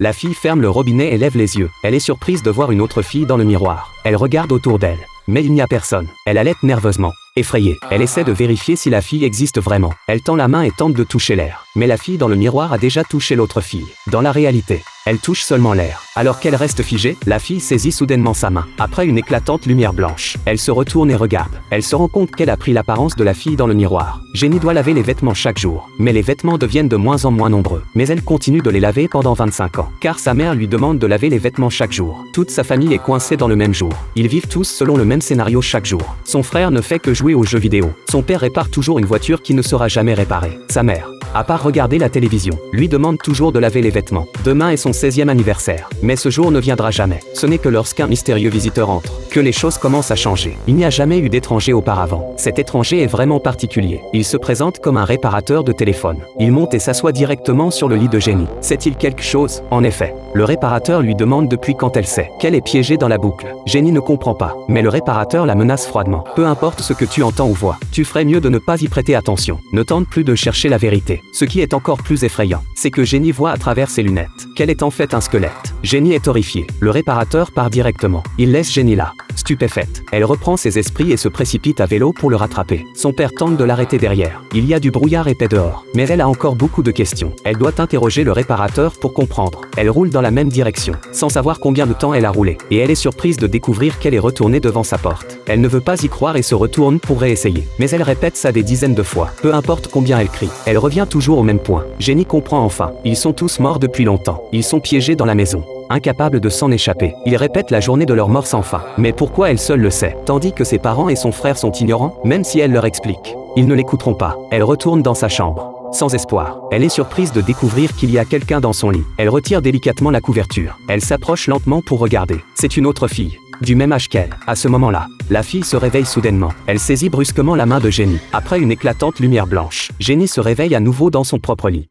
La fille ferme le robinet et lève les yeux. Elle est surprise de voir une autre fille dans le miroir. Elle regarde autour d'elle. Mais il n'y a personne. Elle halète nerveusement. Effrayée, elle essaie de vérifier si la fille existe vraiment. Elle tend la main et tente de toucher l'air. Mais la fille dans le miroir a déjà touché l'autre fille. Dans la réalité, elle touche seulement l'air. Alors qu'elle reste figée, la fille saisit soudainement sa main. Après une éclatante lumière blanche, elle se retourne et regarde. Elle se rend compte qu'elle a pris l'apparence de la fille dans le miroir. Jenny doit laver les vêtements chaque jour. Mais les vêtements deviennent de moins en moins nombreux. Mais elle continue de les laver pendant 25 ans. Car sa mère lui demande de laver les vêtements chaque jour. Toute sa famille est coincée dans le même jour. Ils vivent tous selon le même scénario chaque jour. Son frère ne fait que jouer aux jeux vidéo. Son père répare toujours une voiture qui ne sera jamais réparée. Sa mère, à part regarder la télévision, lui demande toujours de laver les vêtements. Demain est son 16e anniversaire. Mais ce jour ne viendra jamais. Ce n'est que lorsqu'un mystérieux visiteur entre que les choses commencent à changer. Il n'y a jamais eu d'étranger auparavant. Cet étranger est vraiment particulier. Il se présente comme un réparateur de téléphone. Il monte et s'assoit directement sur le lit de Jenny. Sait-il quelque chose? En effet, le réparateur lui demande depuis quand elle sait qu'elle est piégée dans la boucle. Jenny ne comprend pas, mais le réparateur la menace froidement. Peu importe ce que tu entends ou vois, tu ferais mieux de ne pas y prêter attention. Ne tente plus de chercher la vérité. Ce qui est encore plus effrayant, c'est que Jenny voit à travers ses lunettes qu'elle est en fait un squelette. Jenny est horrifiée. Le réparateur part directement. Il laisse Jenny là, stupéfaite. Elle reprend ses esprits et se précipite à vélo pour le rattraper. Son père tente de l'arrêter derrière. Il y a du brouillard épais dehors. Mais elle a encore beaucoup de questions. Elle doit interroger le réparateur pour comprendre. Elle roule dans la même direction, sans savoir combien de temps elle a roulé. Et elle est surprise de découvrir qu'elle est retournée devant sa porte. Elle ne veut pas y croire et se retourne pour réessayer. Mais elle répète ça des dizaines de fois. Peu importe combien elle crie, elle revient toujours au même point. Jenny comprend enfin. Ils sont tous morts depuis longtemps. Ils sont piégés dans la maison, incapables de s'en échapper. Ils répètent la journée de leur mort sans fin. Mais pourquoi elle seule le sait, tandis que ses parents et son frère sont ignorants? Même si elle leur explique, ils ne l'écouteront pas. Elle retourne dans sa chambre, sans espoir. Elle est surprise de découvrir qu'il y a quelqu'un dans son lit. Elle retire délicatement la couverture. Elle s'approche lentement pour regarder. C'est une autre fille, du même âge qu'elle. À ce moment-là, la fille se réveille soudainement. Elle saisit brusquement la main de Jenny. Après une éclatante lumière blanche, Jenny se réveille à nouveau dans son propre lit.